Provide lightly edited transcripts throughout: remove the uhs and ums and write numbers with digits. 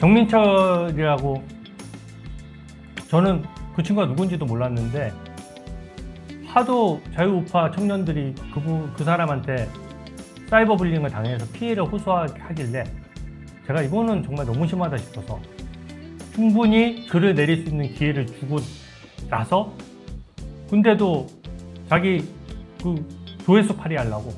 정민철이라고, 저는 그 친구가 누군지도 몰랐는데 하도 자유우파 청년들이 그 사람한테 사이버 불링을 당해서 피해를 호소하길래 제가 이거는 정말 너무 심하다 싶어서 충분히 글을 내릴 수 있는 기회를 주고 나서, 근데도 자기 그 조회수 팔이 하려고.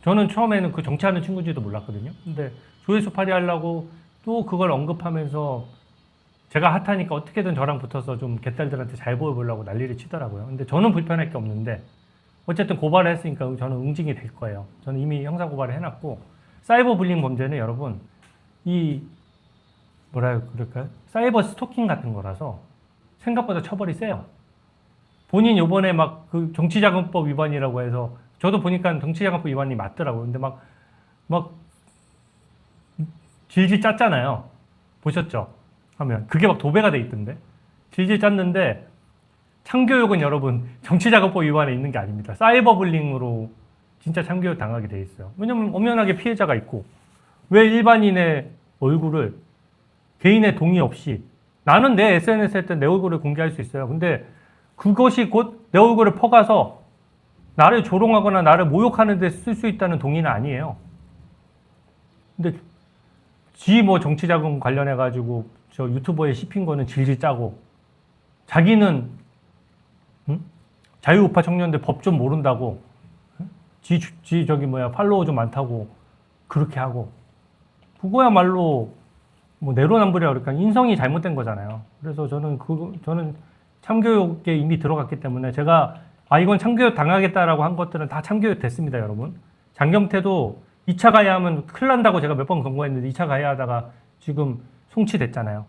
저는 처음에는 그 정치하는 친구인지도 몰랐거든요. 근데 조회수 팔이 하려고 또 그걸 언급하면서 제가 핫하니까 어떻게든 저랑 붙어서 좀 개딸들한테 잘 보여보려고 난리를 치더라고요. 근데 저는 불편할 게 없는데 어쨌든 고발을 했으니까 저는 응징이 될 거예요. 저는 이미 형사 고발을 해놨고, 사이버 불링 범죄는 여러분 이 뭐라 그럴까요? 사이버 스토킹 같은 거라서 생각보다 처벌이 세요. 본인 요번에 막 그 정치자금법 위반이라고 해서, 저도 보니까 정치자금법 위반이 맞더라고요. 근데 막 질질 짰잖아요. 보셨죠? 하면 그게 막 도배가 돼 있던데. 질질 짰는데 참교육은 여러분 정치자금법 위반에 있는 게 아닙니다. 사이버 불링으로 진짜 참교육 당하게 돼 있어요. 왜냐면 엄연하게 피해자가 있고, 왜 일반인의 얼굴을 개인의 동의 없이, 나는 내 SNS에 할 때 내 얼굴을 공개할 수 있어요. 근데 그것이 곧 내 얼굴을 퍼가서 나를 조롱하거나 나를 모욕하는 데 쓸 수 있다는 동의는 아니에요. 근데 뭐 정치자금 관련해가지고 저 유튜버에 씹힌 거는 질질 짜고, 자기는 자유우파 청년들 법 좀 모른다고, 저기 팔로워 좀 많다고 그렇게 하고, 그거야말로 뭐 내로남불이라 그러니까 인성이 잘못된 거잖아요. 그래서 저는 참교육에 이미 들어갔기 때문에 제가 이건 참교육 당하겠다라고 한 것들은 다 참교육 됐습니다, 여러분. 장경태도 2차 가해하면 큰일 난다고 제가 몇 번 경고했는데 2차 가해하다가 지금 송치됐잖아요.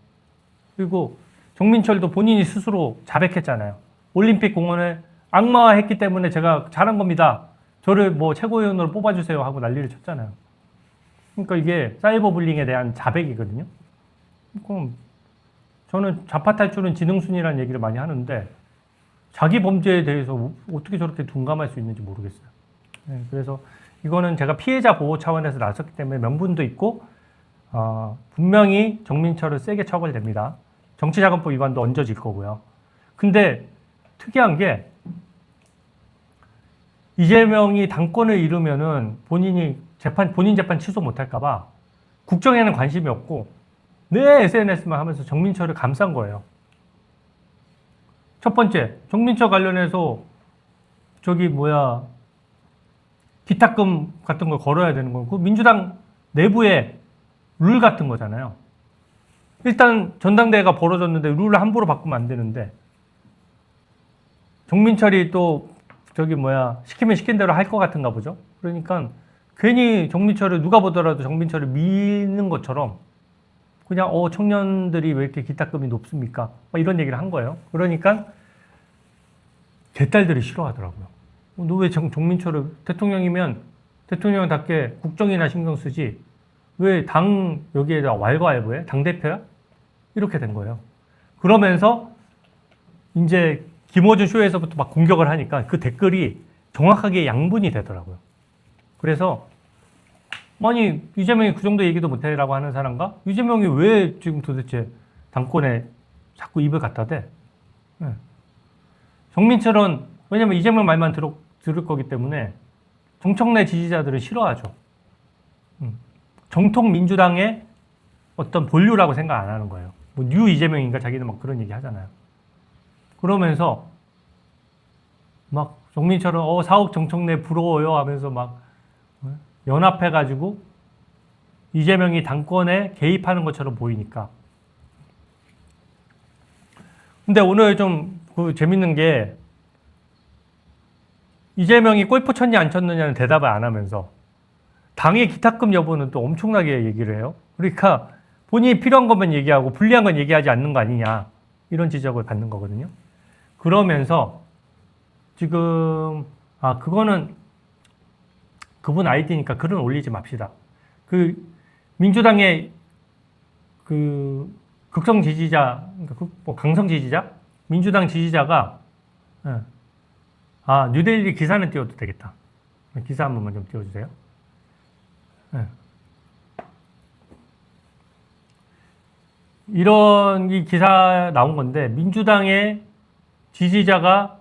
그리고 정민철도 본인이 스스로 자백했잖아요. 올림픽 공원을 악마화했기 때문에 제가 잘한 겁니다. 저를 뭐 최고위원으로 뽑아주세요 하고 난리를 쳤잖아요. 그러니까 이게 사이버 불링에 대한 자백이거든요. 그럼 저는 좌파 탈출은 지능순이라는 얘기를 많이 하는데 자기 범죄에 대해서 어떻게 저렇게 둔감할 수 있는지 모르겠어요. 네, 그래서 이거는 제가 피해자 보호 차원에서 나섰기 때문에 명분도 있고, 분명히 정민철을 세게 처벌됩니다. 정치자금법 위반도 얹어질 거고요. 근데 특이한 게 이재명이 당권을 잃으면은 본인 재판 취소 못할까봐 국정에는 관심이 없고 내 SNS만 하면서 정민철을 감싼 거예요. 첫 번째, 정민철 관련해서 기탁금 같은 걸 걸어야 되는 거고, 민주당 내부의 룰 같은 거잖아요. 일단 전당대회가 벌어졌는데 룰을 함부로 바꾸면 안 되는데, 정민철이 또 시키면 시킨 대로 할 것 같은가 보죠. 그러니까 괜히 정민철을 누가 보더라도 정민철을 미는 것처럼 그냥 청년들이 왜 이렇게 기탁금이 높습니까? 이런 얘기를 한 거예요. 그러니까 개딸들이 싫어하더라고요. 너 왜 정민철을, 대통령이면 대통령답게 국정이나 신경 쓰지 왜 당 여기에다 왈가왈부해? 당대표야? 이렇게 된 거예요. 그러면서 이제 김어준 쇼에서부터 막 공격을 하니까 그 댓글이 정확하게 양분이 되더라고요. 그래서 아니 이재명이 그 정도 얘기도 못해라고 하는 사람과 이재명이 왜 지금 도대체 당권에 자꾸 입을 갖다 대? 네. 정민철은 왜냐면 이재명 말만 들을 거기 때문에 정청래 지지자들은 싫어하죠. 정통 민주당의 어떤 본류라고 생각 안 하는 거예요. 뭐 뉴 이재명인가 자기는 막 그런 얘기 하잖아요. 그러면서 막 정민철은 4억 정청래 부러워요 하면서 막 연합해가지고 이재명이 당권에 개입하는 것처럼 보이니까. 근데 오늘 좀 재밌는 게 이재명이 골프 쳤냐 안 쳤느냐는 대답을 안 하면서 당의 기탁금 여부는 또 엄청나게 얘기를 해요. 그러니까 본인이 필요한 것만 얘기하고 불리한 건 얘기하지 않는 거 아니냐, 이런 지적을 받는 거거든요. 그러면서 지금 그거는 그분 아이디니까 글은 올리지 맙시다. 민주당의 극성 지지자, 강성 지지자, 민주당 지지자가 뉴델리 기사는 띄워도 되겠다. 기사 한 번만 좀 띄워주세요. 이런 이 기사 나온 건데 민주당의 지지자가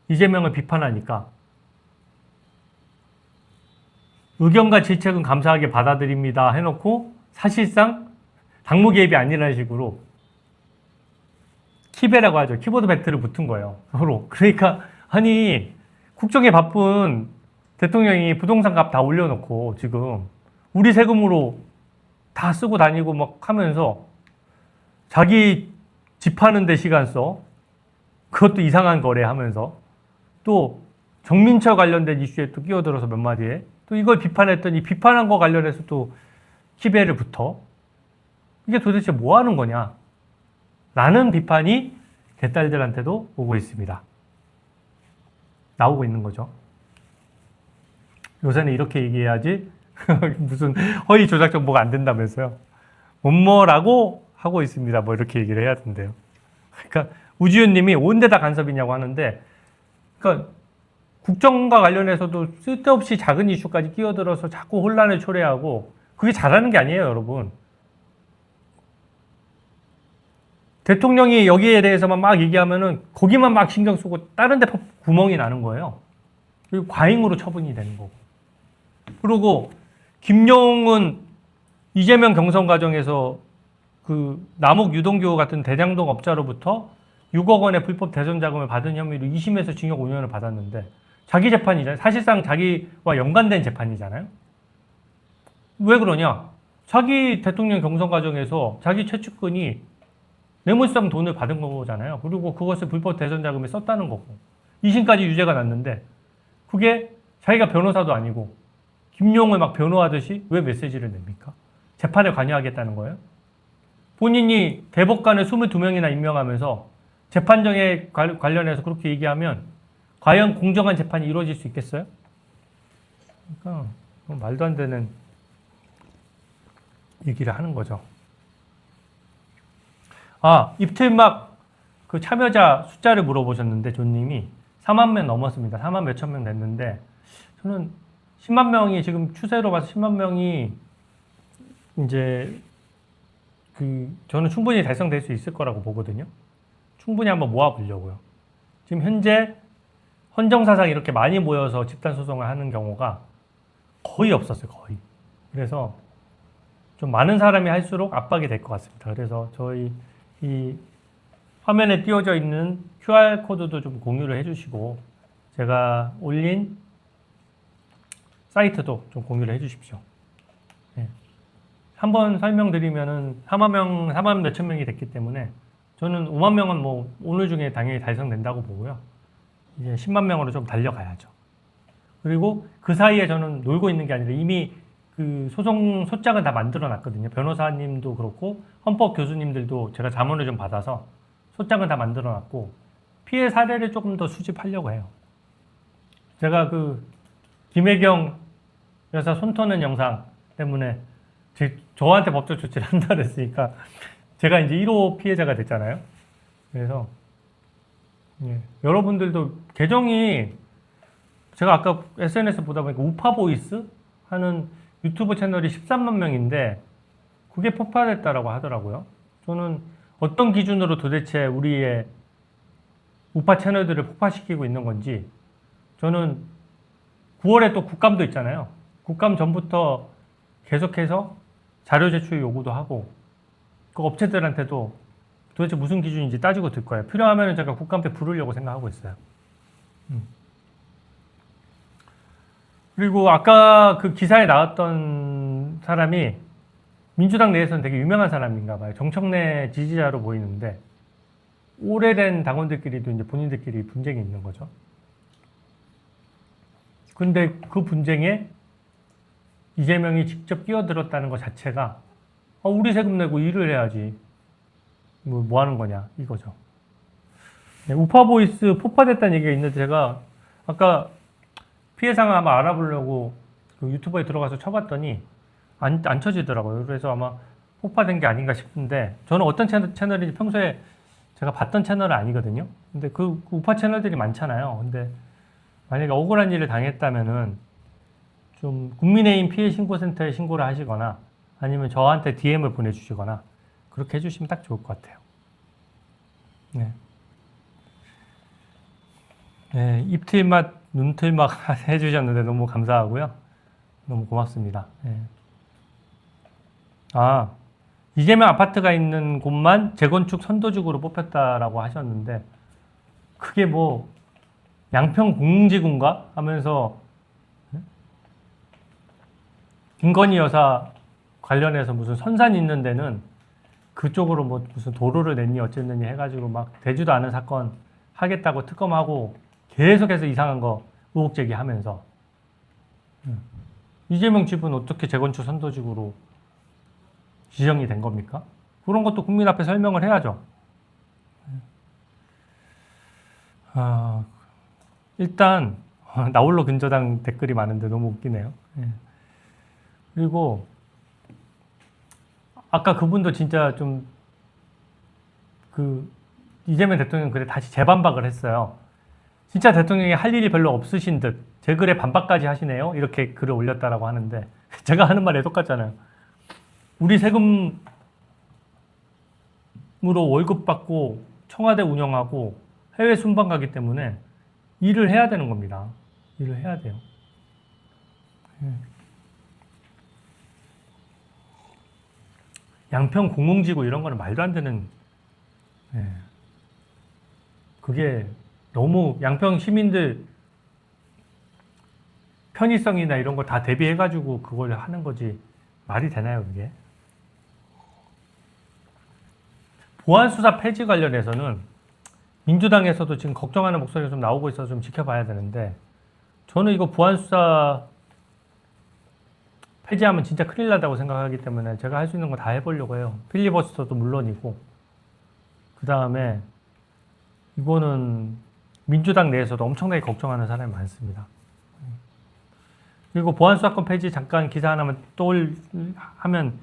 이재명을 비판하니까 의견과 질책은 감사하게 받아들입니다 해놓고 사실상 당무 개입이 아니라는 식으로 키배라고 하죠. 키보드 배틀을 붙은 거예요. 서로. 그러니까 아니 국정에 바쁜 대통령이 부동산 값 다 올려놓고 지금 우리 세금으로 다 쓰고 다니고 막 하면서 자기 집 파는데 시간 써. 그것도 이상한 거래 하면서 또 정민철 관련된 이슈에 또 끼어들어서 몇 마디에 또 이걸 비판했더니 비판한 거 관련해서 또 키배를 붙어. 이게 도대체 뭐 하는 거냐? 라는 비판이 개딸들한테도 오고 있습니다. 나오고 있는 거죠. 요새는 이렇게 얘기해야지 무슨 허위 조작 정보가 안 된다면서요. 뭐라고 하고 있습니다. 뭐 이렇게 얘기를 해야 된대요. 그러니까 우지윤 님이 온데다 간섭이냐고 하는데 그러니까 국정과 관련해서도 쓸데없이 작은 이슈까지 끼어들어서 자꾸 혼란을 초래하고 그게 잘하는 게 아니에요, 여러분. 대통령이 여기에 대해서만 막 얘기하면은 거기만 막 신경 쓰고 다른 데 구멍이 나는 거예요. 그리고 과잉으로 처분이 되는 거고. 그리고 김용은 이재명 경선 과정에서 그 남욱 유동규 같은 대장동 업자로부터 6억 원의 불법 대선 자금을 받은 혐의로 2심에서 징역 5년을 받았는데 자기 재판이잖아요. 사실상 자기와 연관된 재판이잖아요. 왜 그러냐? 자기 대통령 경선 과정에서 자기 최측근이 뇌물성 돈을 받은 거잖아요. 그리고 그것을 불법 대선 자금에 썼다는 거고 2심까지 유죄가 났는데 그게 자기가 변호사도 아니고 김용을 막 변호하듯이 왜 메시지를 냅니까? 재판에 관여하겠다는 거예요? 본인이 대법관을 22명이나 임명하면서 재판정에 관련해서 그렇게 얘기하면 과연 공정한 재판이 이루어질 수 있겠어요? 그러니까 말도 안 되는 얘기를 하는 거죠. 입틀막 그 참여자 숫자를 물어보셨는데 존님이 4만 명 넘었습니다. 4만 몇천 명 됐는데 저는 10만 명이 지금 추세로 봐서 10만 명이 이제 저는 충분히 달성될 수 있을 거라고 보거든요. 충분히 한번 모아보려고요. 지금 현재 헌정사상 이렇게 많이 모여서 집단소송을 하는 경우가 거의 없었어요. 거의. 그래서 좀 많은 사람이 할수록 압박이 될 것 같습니다. 그래서 저희 이 화면에 띄워져 있는 QR코드도 좀 공유를 해주시고 제가 올린 사이트도 좀 공유를 해주십시오. 네. 한번 설명드리면은 4만 몇천 명이 됐기 때문에 저는 5만 명은 뭐 오늘 중에 당연히 달성된다고 보고요. 이제 10만 명으로 좀 달려가야죠. 그리고 그 사이에 저는 놀고 있는 게 아니라 이미 그 소송 소장은 다 만들어 놨거든요. 변호사님도 그렇고 헌법 교수님들도 제가 자문을 좀 받아서 소장은 다 만들어 놨고 피해 사례를 조금 더 수집하려고 해요. 제가 그 김혜경 여사 손 터는 영상 때문에 저한테 법적 조치를 한다 그랬으니까 제가 이제 1호 피해자가 됐잖아요. 그래서 여러분들도 계정이 제가 아까 SNS 보다 보니까 우파보이스 하는 유튜브 채널이 13만 명인데 그게 폭파됐다라고 하더라고요. 저는 어떤 기준으로 도대체 우리의 우파 채널들을 폭파시키고 있는 건지 저는 9월에 또 국감도 있잖아요. 국감 전부터 계속해서 자료 제출 요구도 하고 그 업체들한테도 도대체 무슨 기준인지 따지고 들 거예요. 필요하면 제가 국감 때 부르려고 생각하고 있어요. 그리고 아까 그 기사에 나왔던 사람이 민주당 내에서는 되게 유명한 사람인가 봐요. 정청래 지지자로 보이는데 오래된 당원들끼리도 이제 본인들끼리 분쟁이 있는 거죠. 근데 그 분쟁에 이재명이 직접 끼어들었다는 것 자체가 우리 세금 내고 일을 해야지 뭐 하는 거냐 이거죠. 네, 우파보이스 폭파됐다는 얘기가 있는데 제가 아까 피해 상황 한번 알아보려고 그 유튜브에 들어가서 쳐봤더니 안 쳐지더라고요. 그래서 아마 폭파된 게 아닌가 싶은데 저는 어떤 채널인지 평소에 제가 봤던 채널은 아니거든요. 근데 그 우파 채널들이 많잖아요. 근데 만약에 억울한 일을 당했다면은 좀 국민의힘 피해 신고센터에 신고를 하시거나 아니면 저한테 DM을 보내주시거나 그렇게 해주시면 딱 좋을 것 같아요. 네. 네, 입틀맛, 눈틀맛 해주셨는데 너무 감사하고요. 너무 고맙습니다. 네. 아, 이재명 아파트가 있는 곳만 재건축 선도지구로 뽑혔다라고 하셨는데, 그게 뭐, 양평 공흥지구인가? 하면서, 김건희 여사 관련해서 무슨 선산 있는 데는 그쪽으로 뭐 무슨 도로를 냈니 어쨌느니 해가지고 막 되지도 않은 사건 하겠다고 특검하고 계속해서 이상한 거 의혹 제기하면서 이재명 집은 어떻게 재건축 선도지구로 지정이 된 겁니까? 그런 것도 국민 앞에 설명을 해야죠. 일단 나홀로 근저당 댓글이 많은데 너무 웃기네요. 그리고 아까 그분도 진짜 좀 이재명 대통령 글에 다시 재반박을 했어요. 진짜 대통령이 할 일이 별로 없으신 듯 제 글에 반박까지 하시네요. 이렇게 글을 올렸다라고 하는데 제가 하는 말에 똑같잖아요. 우리 세금으로 월급 받고 청와대 운영하고 해외 순방 가기 때문에 일을 해야 되는 겁니다. 일을 해야 돼요. 양평 공흥지구 이런 거는 말도 안 되는, 그게 너무 양평 시민들 편의성이나 이런 거 다 대비해가지고 그걸 하는 거지 말이 되나요, 그게? 보안수사 폐지 관련해서는 민주당에서도 지금 걱정하는 목소리가 좀 나오고 있어서 좀 지켜봐야 되는데, 저는 이거 보안수사 폐지하면 진짜 큰일 나다고 생각하기 때문에 제가 할 수 있는 거 다 해보려고 해요. 필리버스터도 물론이고, 그 다음에 이거는 민주당 내에서도 엄청나게 걱정하는 사람이 많습니다. 그리고 보안수사권 폐지 잠깐 기사 하나만 하면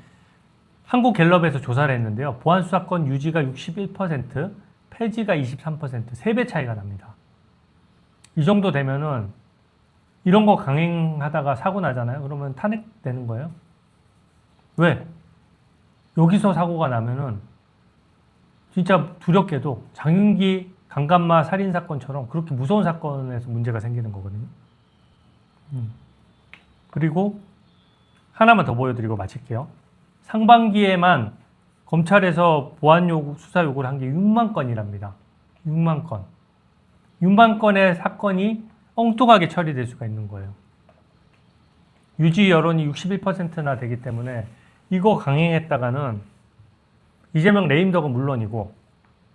한국갤럽에서 조사를 했는데요. 보안수사권 유지가 61%, 폐지가 23%, 3배 차이가 납니다. 이 정도 되면은 이런 거 강행하다가 사고 나잖아요. 그러면 탄핵되는 거예요. 왜? 여기서 사고가 나면은 진짜 두렵게도 장윤기 강간마 살인사건처럼 그렇게 무서운 사건에서 문제가 생기는 거거든요. 그리고 하나만 더 보여드리고 마칠게요. 상반기에만 검찰에서 보안 요구, 수사 요구를 한 게 6만 건이랍니다. 6만 건. 6만 건의 사건이 엉뚱하게 처리될 수가 있는 거예요. 유지 여론이 61%나 되기 때문에 이거 강행했다가는 이재명 레임덕은 물론이고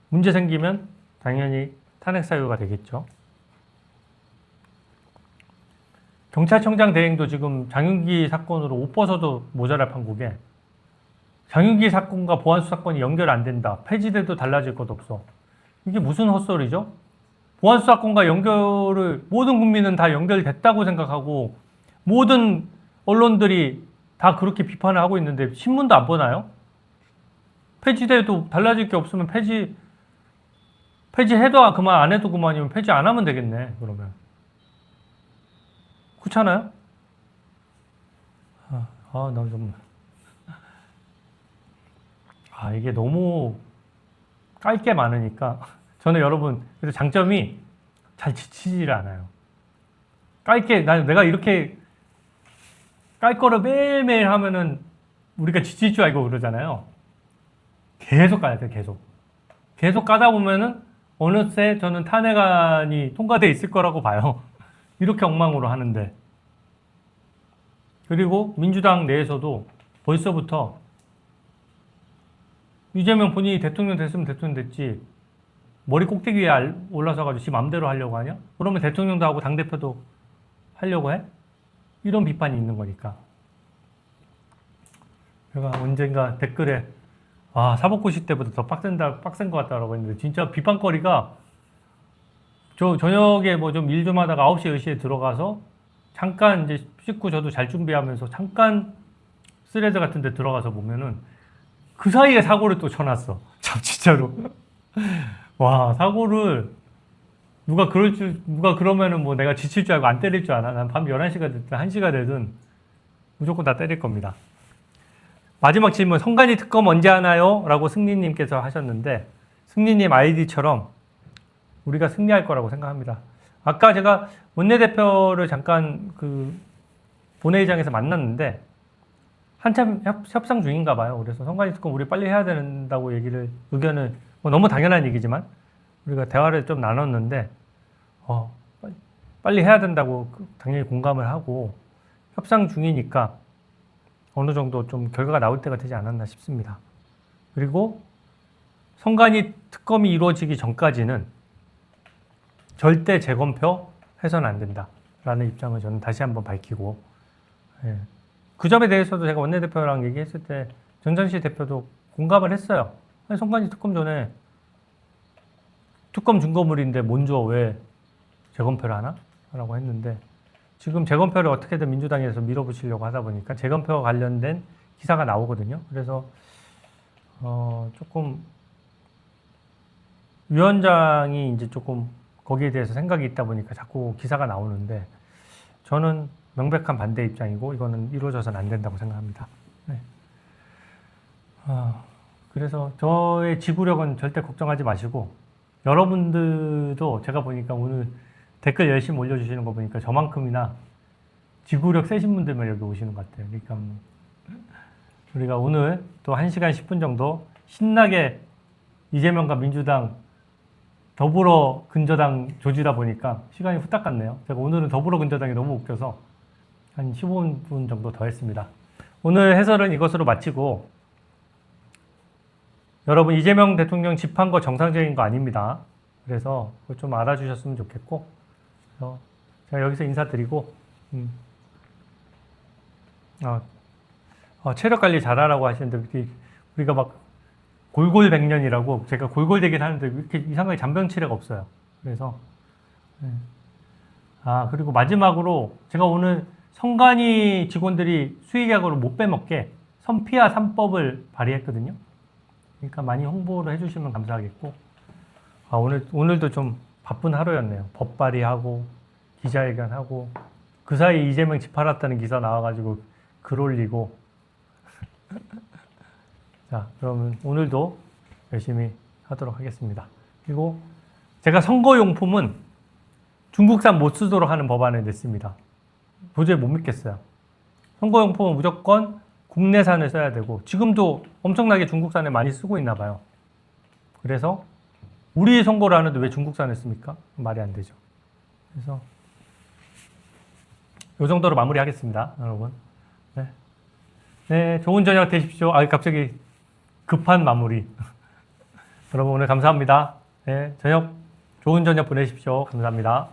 문제 생기면 당연히 탄핵 사유가 되겠죠. 경찰청장 대행도 지금 장윤기 사건으로 옷 벗어도 모자랄 판국에 장윤기 사건과 보안수사권이 연결 안 된다. 폐지돼도 달라질 것 없어. 이게 무슨 헛소리죠? 보안수사권과 연결을 모든 국민은 다 연결됐다고 생각하고 모든 언론들이 다 그렇게 비판을 하고 있는데 신문도 안 보나요? 폐지돼도 달라질 게 없으면 폐지해도 그만 안 해도 그만이면 폐지 안 하면 되겠네. 그러면 그렇잖아요? 나 좀 이게 너무 깔 게 많으니까 저는 여러분 그래서 장점이 잘 지치지를 않아요. 내가 이렇게 깔 거를 매일매일 하면은 우리가 지칠 줄 알고 그러잖아요. 계속 까야 돼, 계속 까다 보면은 어느새 저는 탄핵안이 통과돼 있을 거라고 봐요. 이렇게 엉망으로 하는데. 그리고 민주당 내에서도 벌써부터 이재명 본인이 대통령 됐으면 대통령 됐지 머리 꼭대기 위에 올라서가지고 지 맘대로 하려고 하냐? 그러면 대통령도 하고 당대표도 하려고 해? 이런 비판이 있는 거니까. 제가 언젠가 댓글에 사법고시 때보다 더 빡센 것 같다라고 했는데 진짜 비판거리가 저녁에 뭐 좀 일 좀 하다가 9시, 10시에 들어가서 잠깐 이제 씻고 저도 잘 준비하면서 잠깐 스레드 같은 데 들어가서 보면은 그 사이에 사고를 또 쳐놨어. 참 진짜로. 와, 사고를 누가 그러면은 뭐 내가 지칠 줄 알고 안 때릴 줄 아나? 난 밤 11시가 됐든 1시가 되든 무조건 다 때릴 겁니다. 마지막 질문, 선관위 특검 언제 하나요? 라고 승리님께서 하셨는데, 승리님 아이디처럼 우리가 승리할 거라고 생각합니다. 아까 제가 원내대표를 잠깐 본회의장에서 만났는데, 한참 협상 중인가 봐요. 그래서 선관위 특검 우리 빨리 해야 된다고 의견을, 뭐 너무 당연한 얘기지만, 우리가 대화를 좀 나눴는데, 빨리 해야 된다고 당연히 공감을 하고, 협상 중이니까 어느 정도 좀 결과가 나올 때가 되지 않았나 싶습니다. 그리고 선관위 특검이 이루어지기 전까지는 절대 재검표 해서는 안 된다라는 입장을 저는 다시 한번 밝히고, 그 점에 대해서도 제가 원내대표랑 얘기했을 때 정전시 대표도 공감을 했어요. 아니, 선관위 특검 전에 특검 증거물인데 먼저 왜 재검표를 하나? 라고 했는데, 지금 재검표를 어떻게든 민주당에서 밀어붙이려고 하다 보니까 재검표와 관련된 기사가 나오거든요. 그래서 조금 위원장이 이제 조금 거기에 대해서 생각이 있다 보니까 자꾸 기사가 나오는데, 저는 명백한 반대 입장이고 이거는 이루어져서는 안 된다고 생각합니다. 네. 그래서 저의 지구력은 절대 걱정하지 마시고, 여러분들도 제가 보니까 오늘 댓글 열심히 올려주시는 거 보니까 저만큼이나 지구력 세신 분들만 여기 오시는 것 같아요. 그러니까 우리가 오늘 또 1시간 10분 정도 신나게 이재명과 민주당, 더불어 근저당 조지다 보니까 시간이 후딱 갔네요. 제가 오늘은 더불어 근저당이 너무 웃겨서 한 15분 정도 더 했습니다. 오늘 해설은 이것으로 마치고, 여러분 이재명 대통령 집한 거 정상적인 거 아닙니다. 그래서 그거 좀 알아주셨으면 좋겠고, 그래서 제가 여기서 인사드리고, 체력 관리 잘하라고 하시는데, 우리가 막 골골백년이라고, 제가 골골되긴 하는데 이렇게 이상하게 잔병치레가 없어요. 그래서 그리고 마지막으로 제가 오늘 선관위 직원들이 수의계약으로 못 빼먹게 선피아 3법을 발의했거든요. 그러니까 많이 홍보를 해주시면 감사하겠고, 오늘도 좀 바쁜 하루였네요. 법 발의하고 기자회견하고, 그 사이 이재명 집 팔았다는 기사 나와가지고 글 올리고. 자, 그러면 오늘도 열심히 하도록 하겠습니다. 그리고 제가 선거용품은 중국산 못 쓰도록 하는 법안을 냈습니다. 도저히 못 믿겠어요. 선거용품은 무조건 국내산을 써야 되고, 지금도 엄청나게 중국산을 많이 쓰고 있나 봐요. 그래서 우리 선거를 하는데 왜 중국산을 씁니까? 말이 안 되죠. 그래서 이 정도로 마무리하겠습니다, 여러분. 네, 좋은 저녁 되십시오. 갑자기 급한 마무리. 여러분 오늘 감사합니다. 네, 좋은 저녁 보내십시오. 감사합니다.